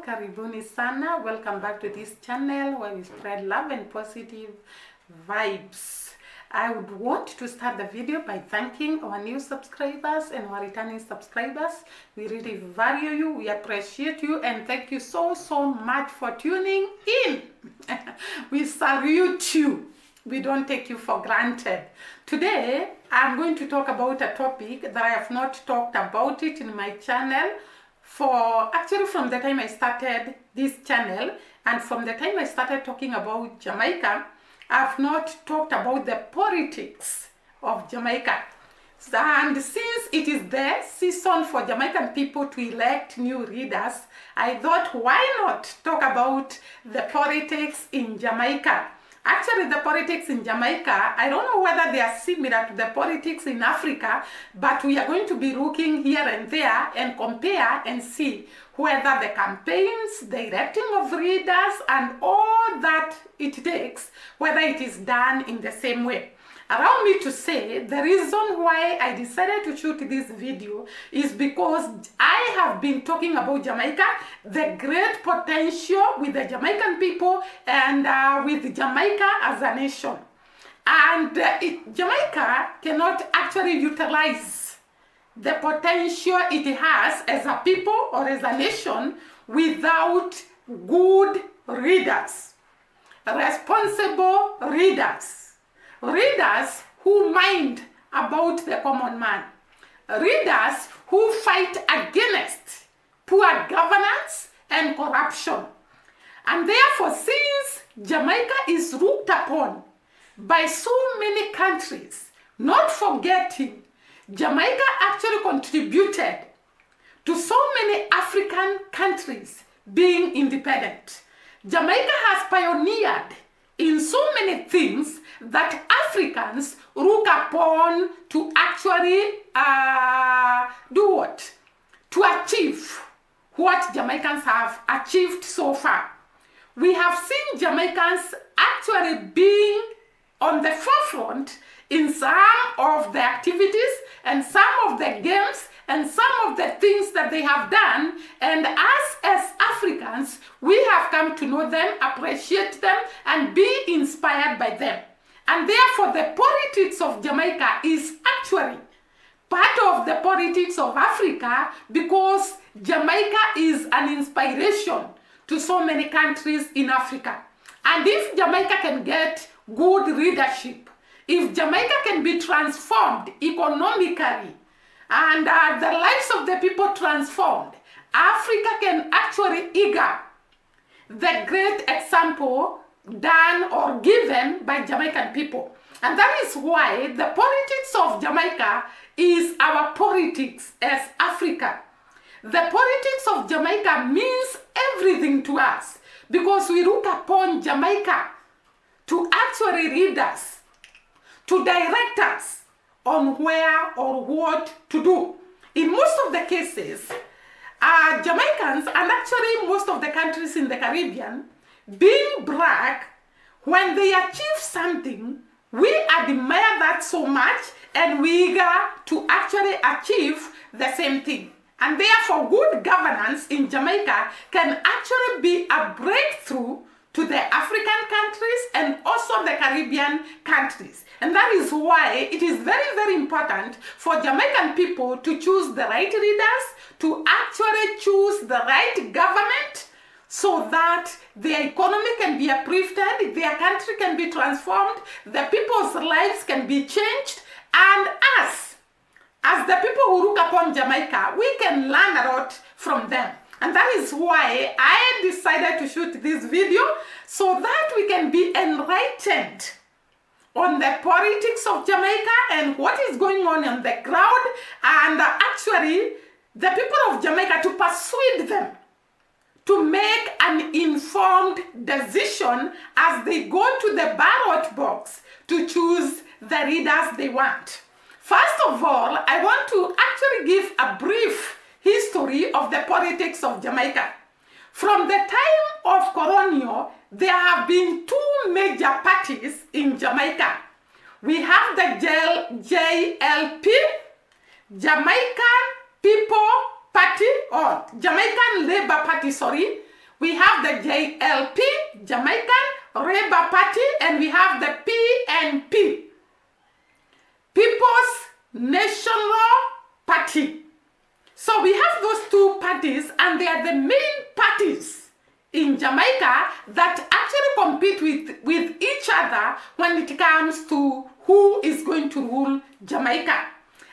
karibuni sana. Welcome back to this channel where we spread love and positive vibes. I would want to start the video by thanking our new subscribers and our returning subscribers. We really value you, we appreciate you, and thank you so much for tuning in. We salute you. We don't take you for granted. Today, I'm going to talk about a topic that I have not talked about it in my channel from the time I started this channel, and from the time I started talking about Jamaica, I've not talked about the politics of Jamaica. And since it is the season for Jamaican people to elect new leaders, I thought, why not talk about the politics in Jamaica? Actually, the politics in Jamaica, I don't know whether they are similar to the politics in Africa, but we are going to be looking here and there and compare and see whether the campaigns, the electing of leaders, and all that it takes, whether it is done in the same way. Allow me to say the reason why I decided to shoot this video is because I have been talking about Jamaica, the great potential with the Jamaican people and with Jamaica as a nation. And Jamaica cannot actually utilize the potential it has as a people or as a nation without good leaders, responsible leaders. Readers who mind about the common man. Readers who fight against poor governance and corruption. And therefore, since Jamaica is looked upon by so many countries, not forgetting, Jamaica actually contributed to so many African countries being independent. Jamaica has pioneered in so many things that Africans look upon to actually do what? To achieve what Jamaicans have achieved so far. We have seen Jamaicans actually being on the forefront in some of the activities and some of the games and some of the things that they have done, and us as Africans, we have come to know them, appreciate them, and be inspired by them. And therefore, the politics of Jamaica is actually part of the politics of Africa, because Jamaica is an inspiration to so many countries in Africa. And if Jamaica can get good leadership, if Jamaica can be transformed economically, and the lives of the people transformed, Africa can actually eager the great example done or given by Jamaican people. And that is why the politics of Jamaica is our politics as Africa. The politics of Jamaica means everything to us, because we look upon Jamaica to actually lead us, to direct us on where or what to do. In most of the cases, Jamaicans, and actually most of the countries in the Caribbean, being black, when they achieve something, we admire that so much and we eager to actually achieve the same thing. And therefore, good governance in Jamaica can actually be a breakthrough to the African countries and also the Caribbean countries. And that is why it is very important for Jamaican people to choose the right leaders, to actually choose the right government, so that their economy can be uplifted, their country can be transformed, the people's lives can be changed, and us, as the people who look upon Jamaica, we can learn a lot from them. And that is why I decided to shoot this video, so that we can be enlightened on the politics of Jamaica and what is going on the ground, and actually the people of Jamaica, to persuade them to make an informed decision as they go to the ballot box to choose the leaders they want. First of all, I want to actually give a brief history of the politics of Jamaica. From the time of colonial, there have been two major parties in Jamaica. We have the JLP, Jamaican People Party, or Jamaican Labour Party, sorry, we have the JLP, Jamaican Labour Party, and we have the PNP, People's National Party. So we have those two parties, and they are the main parties in Jamaica that actually compete with each other when it comes to who is going to rule Jamaica.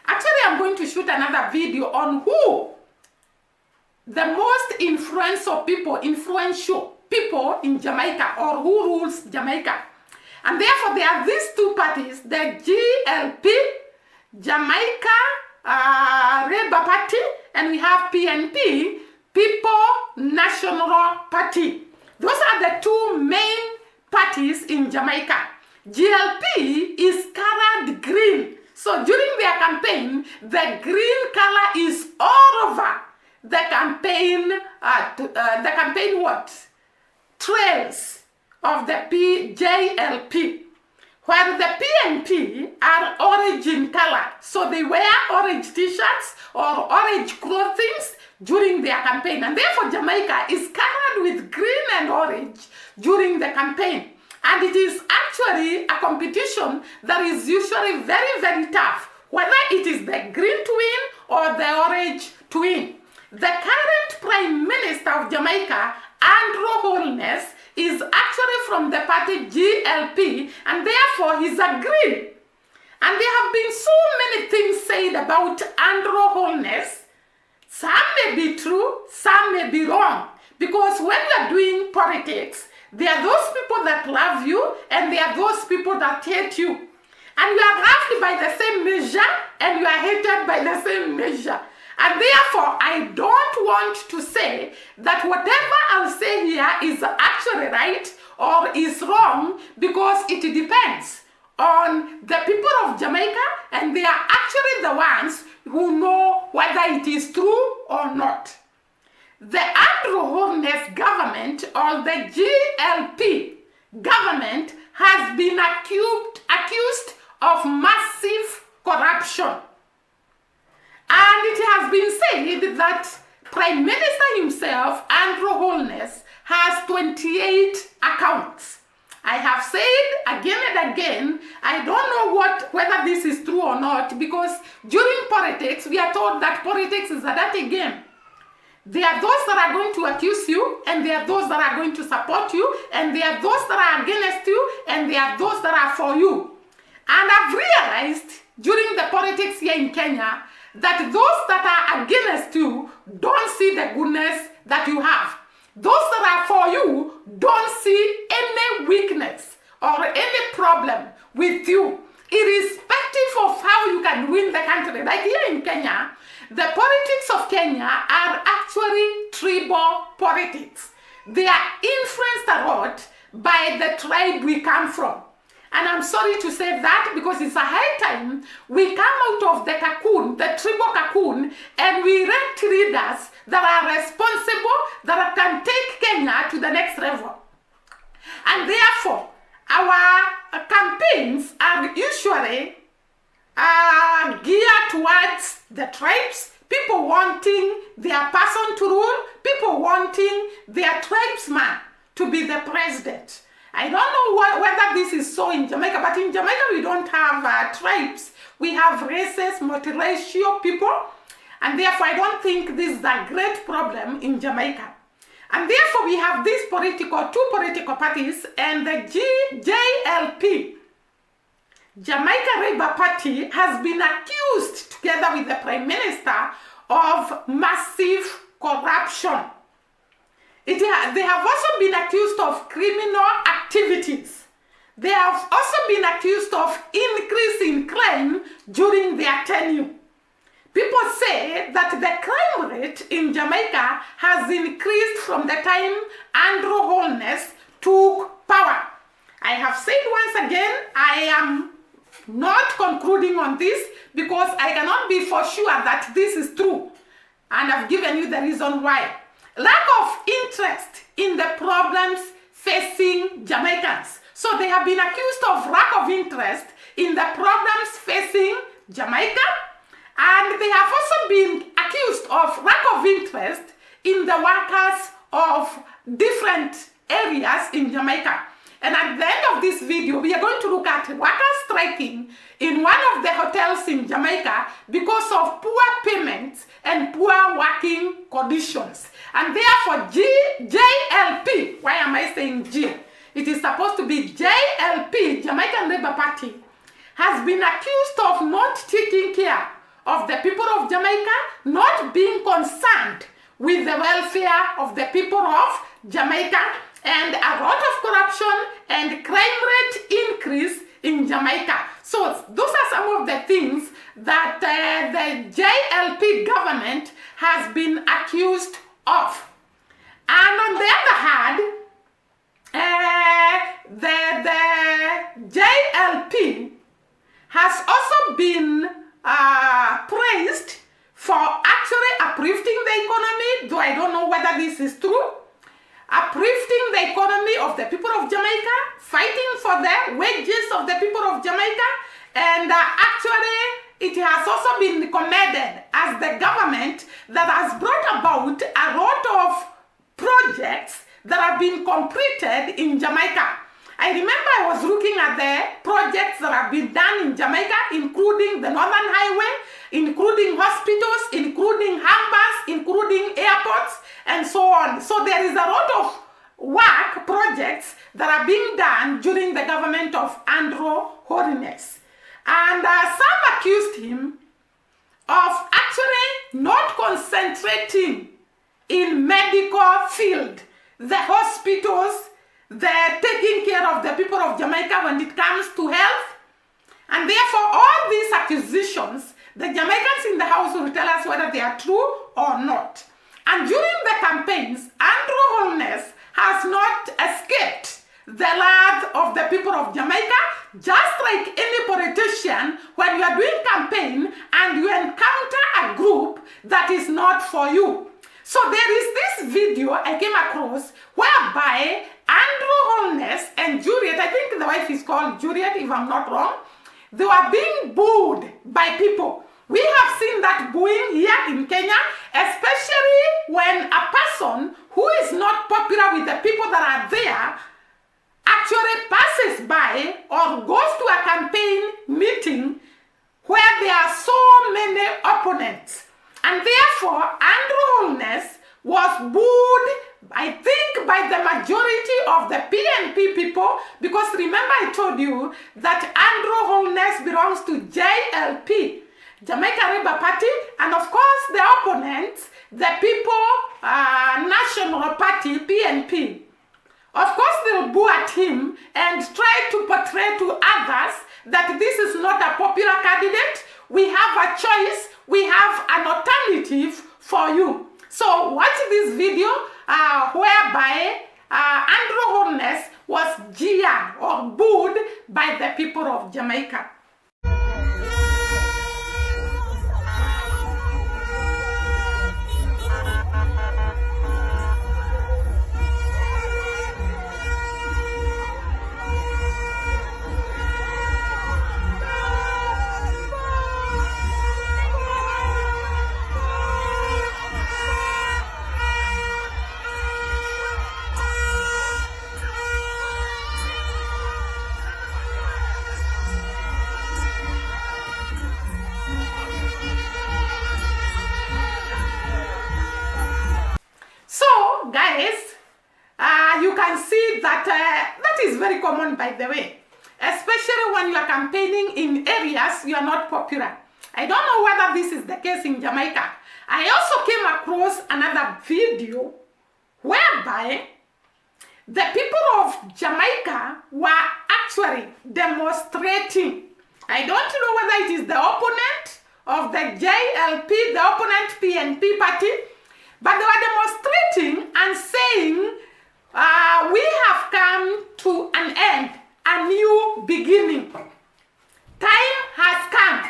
Actually, I'm going to shoot another video on who the most influential people in Jamaica, or who rules Jamaica. And therefore, there are these two parties, the GLP, Jamaica Labour Party, and we have PNP, People National Party. Those are the two main parties in Jamaica. GLP is colored green. So during their campaign, the green color is all over the campaign, trails of the JLP. While the PNP are orange in color, so they wear orange t-shirts or orange clothing during their campaign, and therefore Jamaica is colored with green and orange during the campaign. And it is actually a competition that is usually very, very tough, whether it is the green twin or the orange twin. The current Prime Minister of Jamaica, Andrew Holness, is actually from the party GLP, and therefore he's a green. And there have been so many things said about Andrew Holness. Some may be true, some may be wrong. Because when you're doing politics, there are those people that love you, and there are those people that hate you. And you are loved by the same measure, and you are hated by the same measure. And therefore, I don't want to say that whatever I'll say here is actually right or is wrong, because it depends on the people of Jamaica, and they are actually the ones who know whether it is true or not. The Andrew Holness government, or the GLP government, has been accused of massive corruption. And it has been said that Prime Minister himself, Andrew Holness, has 28 accounts. I have said again and again, I don't know whether this is true or not, because during politics, we are told that politics is a dirty game. There are those that are going to accuse you, and there are those that are going to support you, and there are those that are against you, and there are those that are for you. And I've realized during the politics here in Kenya that those that are against you don't see the goodness that you have. Those that are for you don't see any weakness or any problem with you, irrespective of how you can win the country. Like here in Kenya, the politics of Kenya are actually tribal politics. They are influenced a lot by the tribe we come from. And I'm sorry to say that, because it's a high time we come out of the cocoon, the tribal cocoon, and we elect leaders that are responsible, that can take Kenya to the next level. And therefore, our campaigns are usually geared towards the tribes, people wanting their person to rule, people wanting their tribesman to be the president. I don't know whether this is so in Jamaica, but in Jamaica we don't have tribes. We have races, multiracial people, and therefore I don't think this is a great problem in Jamaica. And therefore we have these two political parties, and the JLP, Jamaica Labour Party, has been accused, together with the Prime Minister, of massive corruption. They have also been accused of criminal activities. They have also been accused of increase in crime during their tenure. People say that the crime rate in Jamaica has increased from the time Andrew Holness took power. I have said once again, I am not concluding on this because I cannot be for sure that this is true. And I've given you the reason why. Lack of interest in the problems facing Jamaicans. So they have been accused of lack of interest in the problems facing Jamaica, and they have also been accused of lack of interest in the workers of different areas in Jamaica. And at the end of this video, we are going to look at workers striking in one of the hotels in Jamaica because of poor payments and poor working conditions. And therefore, JLP, why am I saying G? It is supposed to be JLP, Jamaican Labour Party, has been accused of not taking care of the people of Jamaica, not being concerned with the welfare of the people of Jamaica, and a lot of corruption and crime rate increase in Jamaica. So those are some of the things that the JLP government has been accused of. And on the other hand, the JLP has also been praised for actually uplifting the economy, though I don't know whether this is true. Uplifting the economy of the people of Jamaica, fighting for the wages of the people of Jamaica, and actually it has also been commended as the government that has brought about a lot of projects that have been completed in Jamaica. I remember I was looking at the projects that have been done in Jamaica, including the Northern Highway, including hospitals, including harbors, including airports, and so on. So there is a lot of work projects that are being done during the government of Andrew Holness. And some accused him of actually not concentrating in medical field, the hospitals, the taking care of the people of Jamaica when it comes to health. And therefore, all these accusations, the Jamaicans in the house will tell us whether they are true or not. And during the campaigns, Andrew Holness has not escaped the wrath of the people of Jamaica, just like any politician. When you are doing campaign and you encounter a group that is not for you. So there is this video I came across whereby Andrew Holness and Juliet, I think the wife is called Juliet if I'm not wrong, they were being booed by people. We have seen that booing here in Kenya, especially when a person who is not popular with the people that are there actually passes by or goes to a campaign meeting where there are so many opponents. And therefore, Andrew Holness was booed, I think, by the majority of the PNP people, because remember I told you that Andrew Holness belongs to JLP, Jamaican Labour Party, and of course the opponents, the People National Party, PNP. Of course they'll boo at him and try to portray to others that this is not a popular candidate. We have a choice, we have an alternative for you. So watch this video whereby Andrew Holness was jeered or booed by the people of Jamaica. Guys, you can see that that is very common, by the way, especially when you are campaigning in areas you are not popular. I don't know whether this is the case in Jamaica. I also came across another video whereby the people of Jamaica were actually demonstrating. I don't know whether it is the opponent of the JLP, the opponent PNP party, but they were demonstrating and saying, we have come to an end, a new beginning. Time has come.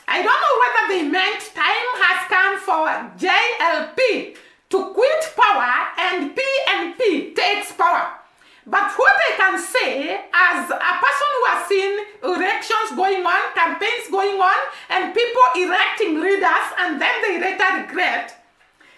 I don't know whether they meant time has come for JLP to quit power and PNP takes power. But what I can say, as a person who has seen elections going on, campaigns going on, and people electing leaders and then they later regret,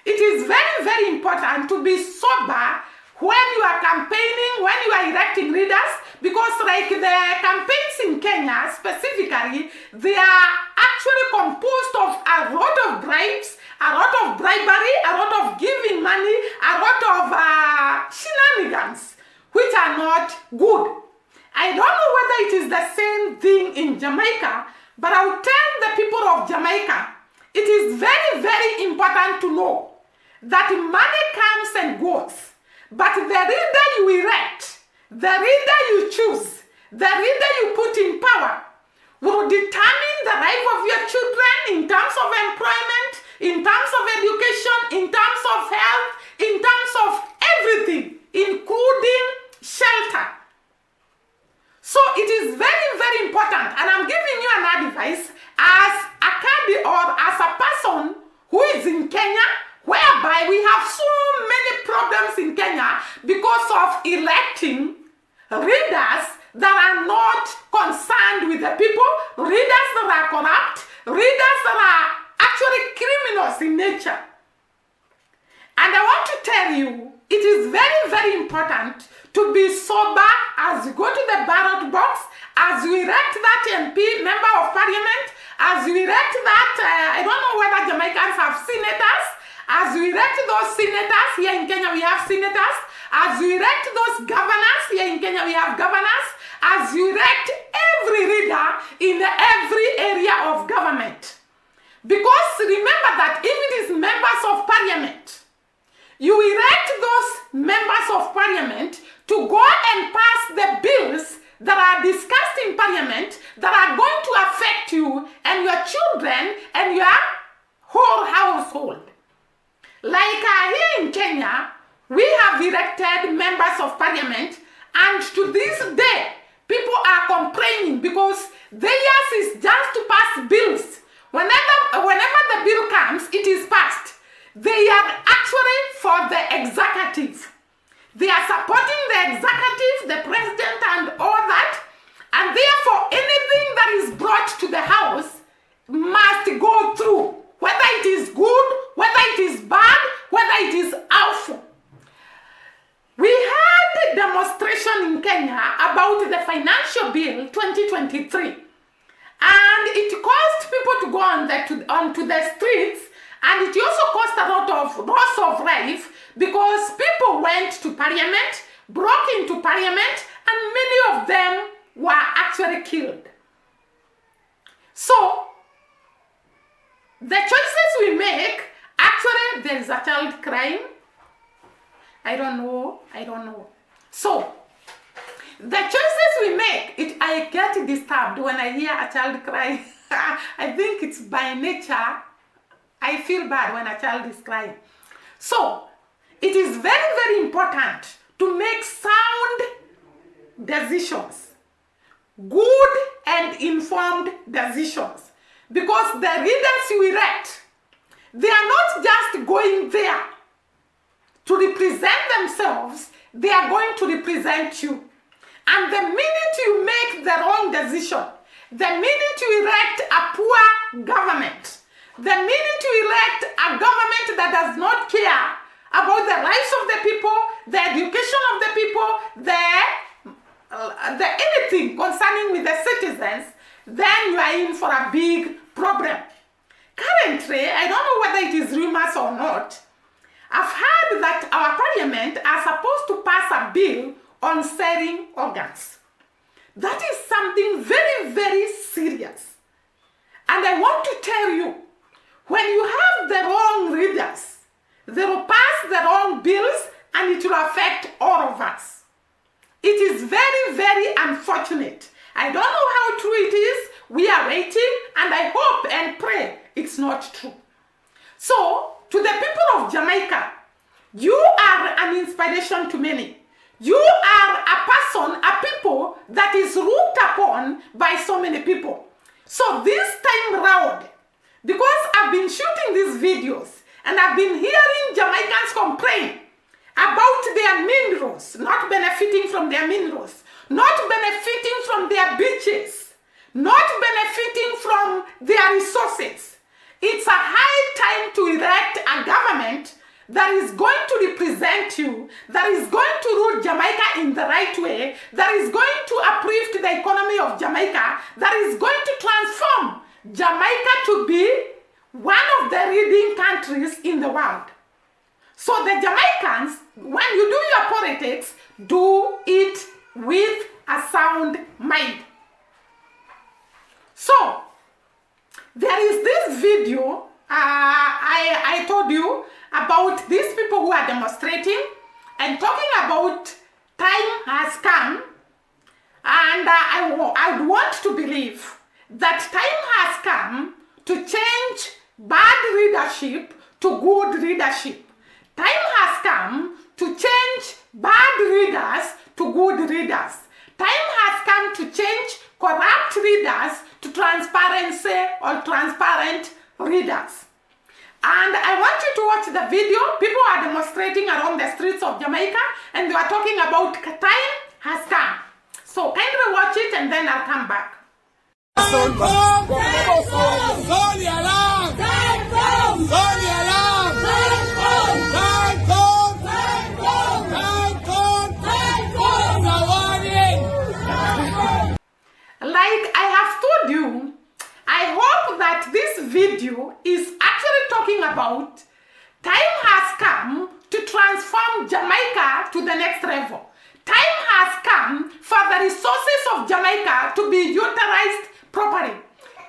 It is very, very important to be sober when you are campaigning, when you are electing leaders, because like the campaigns in Kenya specifically, they are actually composed of a lot of bribes, a lot of bribery, a lot of giving money, a lot of shenanigans, which are not good. I don't know whether it is the same thing in Jamaica, but I will tell the people of Jamaica, it is very, very important to know that money comes and goes, but the leader you elect, the leader you choose, the leader you put in power will determine the life of your children in terms of employment, in terms of education, in terms of health, in terms of everything, including shelter. So it is very, very important, and I'm giving you an advice as a candidate or as a person who is in Kenya, whereby we have so many problems in Kenya because of electing leaders that are not concerned with the people, leaders that are corrupt, leaders that are actually criminals in nature. And I want to tell you, it is very, very important to be sober as you go to the ballot box, as you elect that MP, member of parliament, as you elect that, I don't know whether Jamaicans have senators, as you elect those senators, here in Kenya we have senators, as you elect those governors, here in Kenya we have governors, as you elect every leader in every area of government. Because remember that if it is members of parliament, you elect those members of parliament to go and pass the bills that are discussed in parliament that are going to affect you and your children and your whole household. Like here in Kenya, we have elected members of parliament, and to this day, people are complaining because theirs is just to pass bills. Whenever the bill comes, it is passed. They are actually for the executive. They are supporting the executive, the president, and all that. And therefore, anything that is brought to the house must go through, whether it is good, whether it is bad, whether it is awful. We had a demonstration in Kenya about the financial bill 2023. And it caused people to go onto the streets, and it also caused a lot of loss of life because people went to parliament, broke into parliament, and many of them were actually killed. So, the choices we make, actually there is a child crying. I don't know. So, the choices we make, I get disturbed when I hear a child cry. I think it's by nature. I feel bad when a child is crying. So, it is very, very important to make sound decisions. Good and informed decisions. Because the leaders you elect, they are not just going there to represent themselves, they are going to represent you. And the minute you make the wrong decision, the minute you elect a poor government, the minute you elect a government that does not care about the lives of the people, the education of the people, the anything concerning with the citizens, then you are in for a big problem. Currently, I don't know whether it is rumors or not, I've heard that our parliament are supposed to pass a bill on selling organs. That is something very, very serious. And I want to tell you, when you have the wrong leaders, they will pass the wrong bills and it will affect all of us. It is very, very unfortunate. I don't know how true it is. We are waiting, and I hope and pray it's not true. So, to the people of Jamaica, you are an inspiration to many. You are a person, a people that is looked upon by so many people. So this time round, because I've been shooting these videos and I've been hearing Jamaicans complain about their minerals, not benefiting from their minerals, not benefiting from their beaches, not benefiting from their resources. It's a high time to elect a government that is going to represent you, that is going to rule Jamaica in the right way, that is going to uplift the economy of Jamaica, that is going to transform Jamaica to be one of the leading countries in the world. So the Jamaicans, when you do your politics, do it with a sound mind. So, there is this video I told you about these people who are demonstrating and talking about time has come, and I would want to believe that time has come to change bad leadership to good leadership. Time has come to change bad leaders to good leaders. Time has come to change corrupt leaders to transparency or transparent leaders. And I want you to watch the video. People are demonstrating around the streets of Jamaica and they are talking about time has come. So kindly watch it and then I'll come back. Like I have told you, I hope that this video is actually talking about time has come to transform Jamaica to the next level. Time has come for the resources of Jamaica to be utilized properly.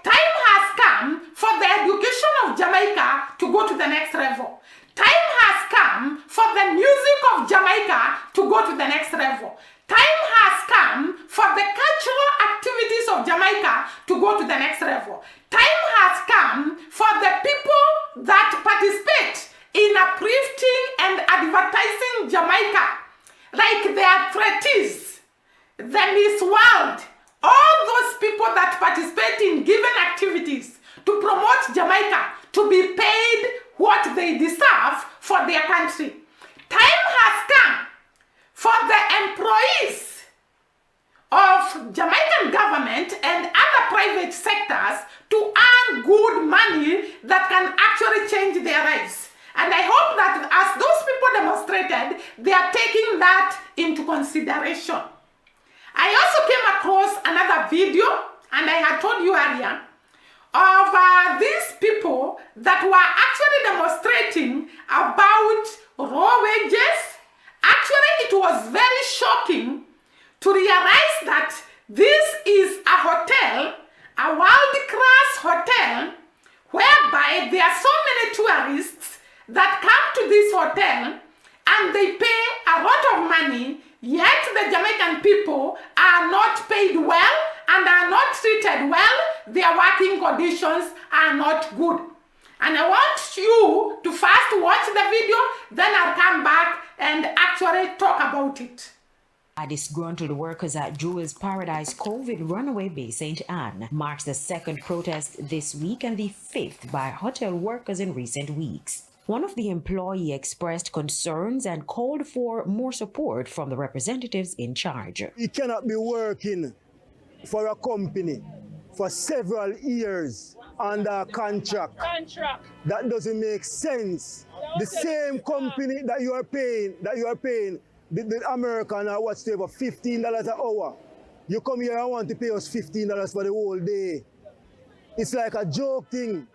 Time has come for the education of Jamaica to go to the next level. Time has come for the music of Jamaica to go to the next level. Time has come for the cultural activities of Jamaica to go to the next level. Time has come for the people that participate in uplifting and advertising Jamaica, like the athletes, the Miss World, all those people that participate in given activities to promote Jamaica to be paid what they deserve for their country. Time has come for the employees of Jamaican government and other private sectors to earn good money that can actually change their lives. And I hope that as those people demonstrated, they are taking that into consideration. I also came across another video, and I had told you earlier, of these people that were actually demonstrating about raw wages. Actually, it was very shocking to realize that this is a hotel, a world-class hotel, whereby there are so many tourists that come to this hotel and they pay a lot of money, yet the Jamaican people are not paid well and are not treated well. Their working conditions are not good. And I want you to first watch the video, then I'll come back and actually talk about it. Disgruntled workers at Jewel's Paradise COVID runaway base St. Anne marks the second protest this week and the fifth by hotel workers in recent weeks. One of the employees expressed concerns and called for more support from the representatives in charge. You cannot be working for a company for several years under a contract. That doesn't make sense. The same company that you are paying, the American or whatever, $15 an hour. You come here and want to pay us $15 for the whole day. It's like a joke thing.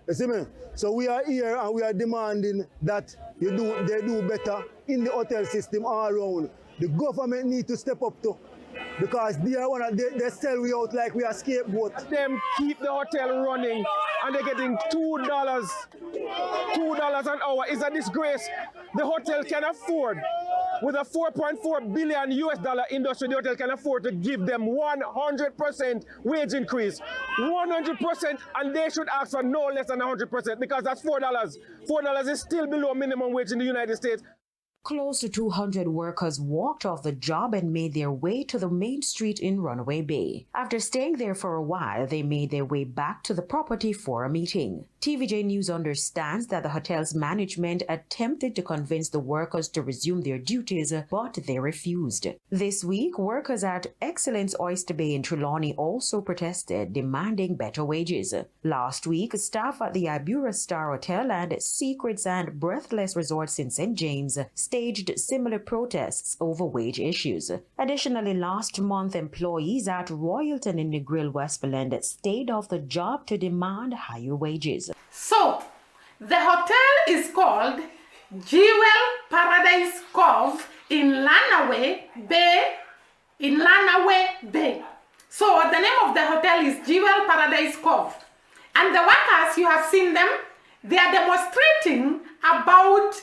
You see me? So we are here and we are demanding that they do better in the hotel system all around. The government need to step up too. Because they sell we out like we are scapegoat. Them keep the hotel running and they're getting $2 an hour. It's a disgrace. The hotel can afford, with a $4.4 billion US industry, the hotel can afford to give them 100% wage increase. 100%, and they should ask for no less than 100% because that's $4. $4 is still below minimum wage in the United States. Close to 200 workers walked off the job and made their way to the main street in Runaway Bay. After staying there for a while, they made their way back to the property for a meeting. TVJ News understands that the hotel's management attempted to convince the workers to resume their duties, but they refused. This week, workers at Excellence Oyster Bay in Trelawney also protested, demanding better wages. Last week, staff at the Ibura Star Hotel and Secrets and Breathless Resorts in St. James staged similar protests over wage issues. Additionally, last month, employees at Royalton in Negril, Westmoreland stayed off the job to demand higher wages. So, the hotel is called Jewel Paradise Cove in Lanaway Bay. So, the name of the hotel is Jewel Paradise Cove. And the workers, you have seen them, they are demonstrating about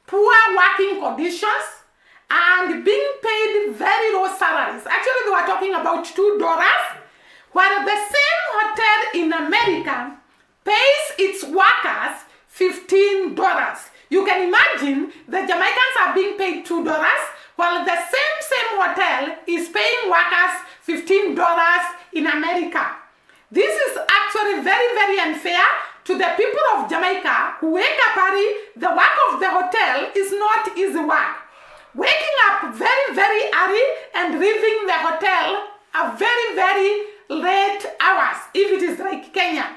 poor working conditions and being paid very low salaries. Actually, they were talking about $2, while the same hotel in America pays its workers $15. You can imagine the Jamaicans are being paid $2, while the same hotel is paying workers $15 in America. This is actually very, very unfair to the people of Jamaica who wake up early. The work of the hotel is not easy work. Waking up very, very early and leaving the hotel at very, very late hours, if it is like Kenya.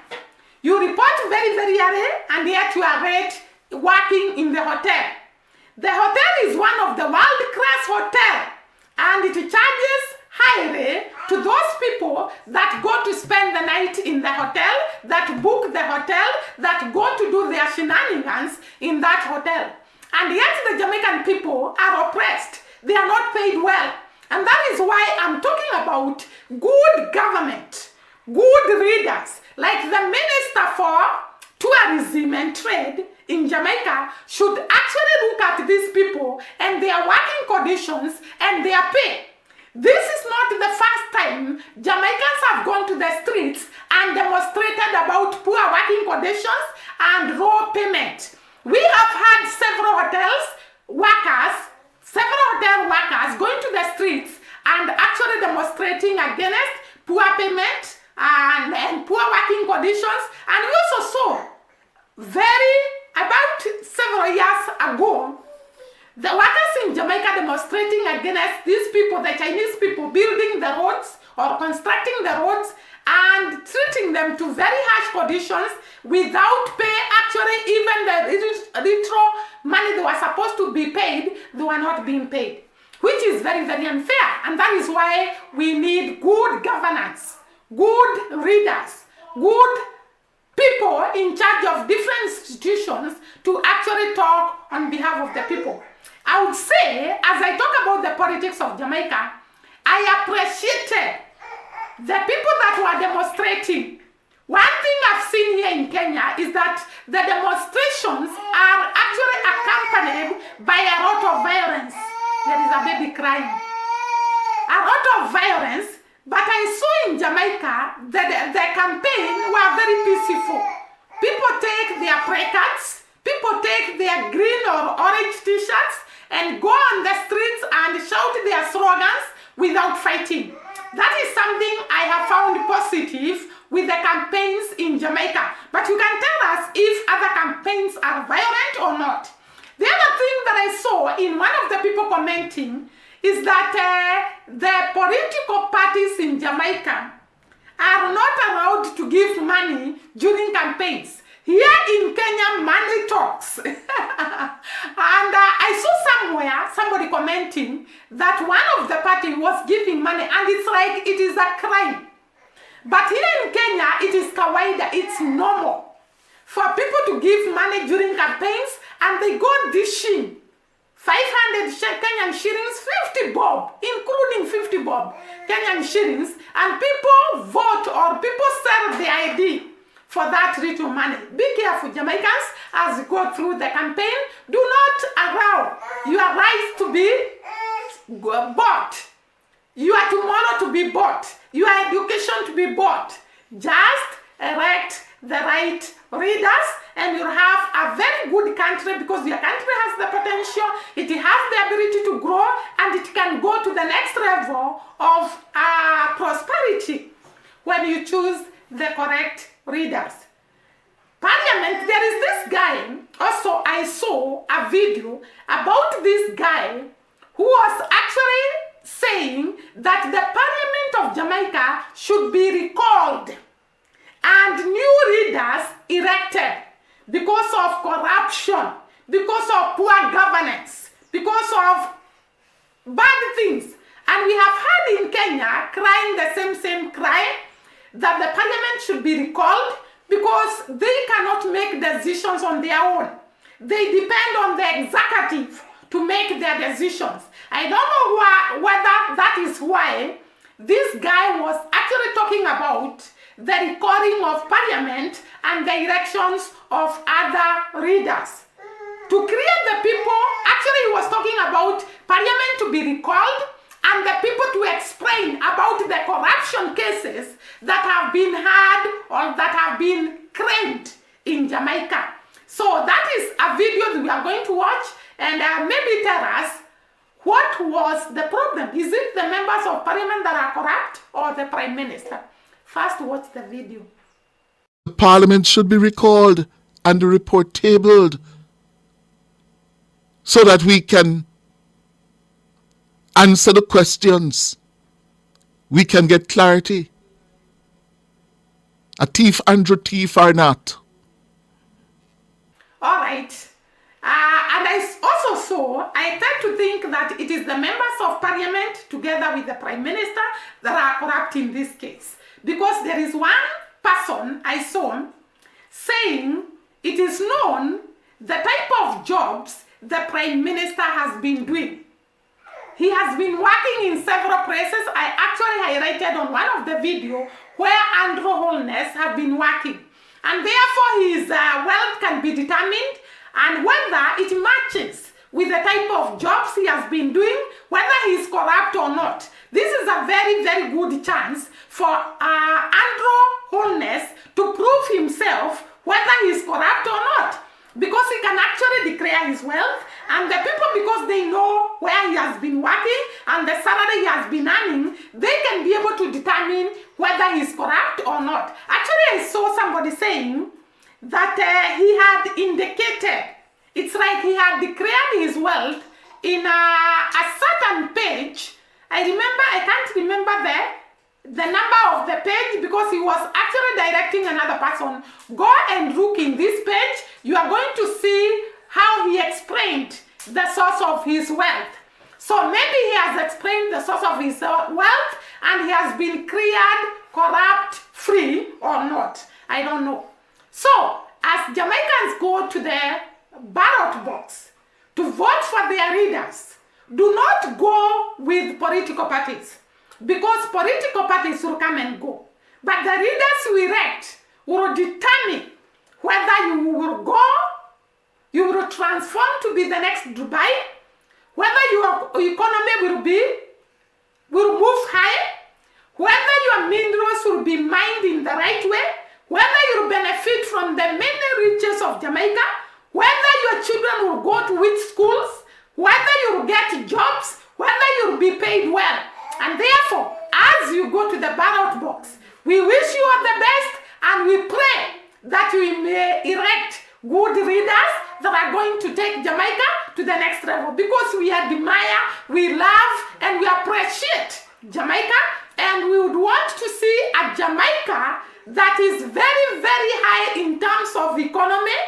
You report very, very early and yet you are late working in the hotel. The hotel is one of the world-class hotels and it charges highly to those people that go to spend the night in the hotel, that book the hotel, that go to do their shenanigans in that hotel. And yet the Jamaican people are oppressed. They are not paid well. And that is why I'm talking about good government, good leaders, like the Minister for Tourism and Trade in Jamaica should actually look at these people and their working conditions and their pay. This is not the first time Jamaicans have gone to the streets and demonstrated about poor working conditions and low payment. We have had several hotel workers going to the streets and actually demonstrating against poor payment and poor working conditions. And we also saw about several years ago, the workers in Jamaica demonstrating against these people, the Chinese people, building the roads or constructing the roads and treating them to very harsh conditions without pay. Actually, even the little money they were supposed to be paid, they were not being paid, which is very, very unfair. And that is why we need good governance, good leaders, good people in charge of different institutions to actually talk on behalf of the people. I would say, as I talk about the politics of Jamaica, I appreciated the people that were demonstrating. One thing I've seen here in Kenya is that the demonstrations are actually accompanied by a lot of violence. There is a baby crying. A lot of violence, but I saw in Jamaica that the campaign were very peaceful. People take their placards, people take their green or orange t-shirts and go on the streets and shout their slogans without fighting. That is something I have found positive with the campaigns in Jamaica. But you can tell us if other campaigns are violent or not. The other thing that I saw in one of the people commenting is that the political parties in Jamaica are not allowed to give money during campaigns. Here in Kenya, money talks. And I saw somewhere somebody commenting that one of the party was giving money and it's like it is a crime. But here in Kenya, it is kawaida, it's normal for people to give money during campaigns and they go dishing 500 Kenyan shillings, 50 bob, including 50 bob Kenyan shillings, and people vote or people sell the ID for that little money. Be careful, Jamaicans, as you go through the campaign. Do not allow your rights to be bought, your tomorrow to be bought, your education to be bought. Just elect the right readers, and you have a very good country because your country has the potential, it has the ability to grow, and it can go to the next level of prosperity when you choose the correct readers. Parliament, there is this guy, also I saw a video about this guy who was actually saying that the Parliament of Jamaica should be recalled and new readers erected because of corruption, because of poor governance, because of bad things. And we have heard in Kenya crying the same cry that the Parliament should be recalled because they cannot make decisions on their own. They depend on the executive to make their decisions. I don't know whether that is why this guy was actually talking about the recalling of Parliament and the elections of other readers. To create the people, actually he was talking about Parliament to be recalled and the people to explain about the corruption cases that have been had or that have been claimed in Jamaica. So that is a video that we are going to watch, and maybe tell us what was the problem. Is it the members of Parliament that are corrupt or the Prime Minister? First, watch the video. The Parliament should be recalled and the report tabled so that we can answer the questions. We can get clarity. A thief, Andrew thief or not. All right. And I also saw, I tend to think that it is the members of Parliament together with the Prime Minister that are corrupt in this case. Because there is one person I saw saying it is known the type of jobs the Prime Minister has been doing. He has been working in several places. I actually highlighted on one of the videos where Andrew Holness have been working. And therefore his wealth can be determined and whether it matches with the type of jobs he has been doing, whether he's corrupt or not. This is a very, very good chance for Andrew Holness to prove himself whether he's corrupt or not. Because he can actually declare his wealth, and the people, because they know where he has been working and the salary he has been earning, they can be able to determine whether he's corrupt or not. Actually, I saw somebody saying that he had indicated, it's like he had declared his wealth in a certain page. I can't remember the number of the page because he was actually directing another person. Go and look in this page. You are going to see how he explained the source of his wealth. So maybe he has explained the source of his wealth and he has been cleared corrupt free or not. I don't know. So as Jamaicans go to the ballot box to vote for their leaders, do not go with political parties. Because political parties will come and go. But the leaders we elect will determine whether you will go, you will transform to be the next Dubai, whether your economy will move high, whether your minerals will be mined in the right way, whether you will benefit from the many riches of Jamaica, whether your children will go to which schools, whether you will get jobs, whether you will be paid well. And therefore, as you go to the ballot box, we wish you all the best and we pray that we may elect good leaders that are going to take Jamaica to the next level because we admire, we love, and we appreciate Jamaica, and we would want to see a Jamaica that is very, very high in terms of economy,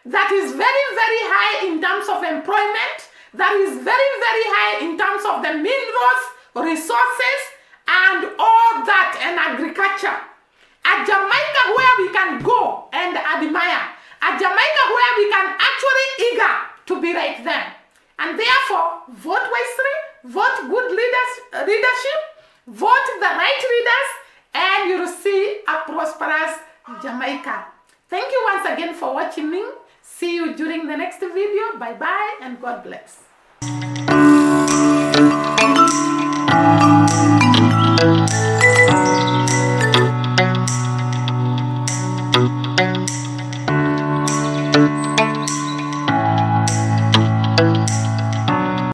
that is very, very high in terms of employment, that is very, very high in terms of the minerals, resources, and all that, and agriculture. A Jamaica where we can go and admire. A Jamaica where we can actually eager to be like them. And therefore, vote wisely, vote good leadership, vote the right leaders, and you will see a prosperous Jamaica. Thank you once again for watching me. See you during the next video. Bye-bye and God bless.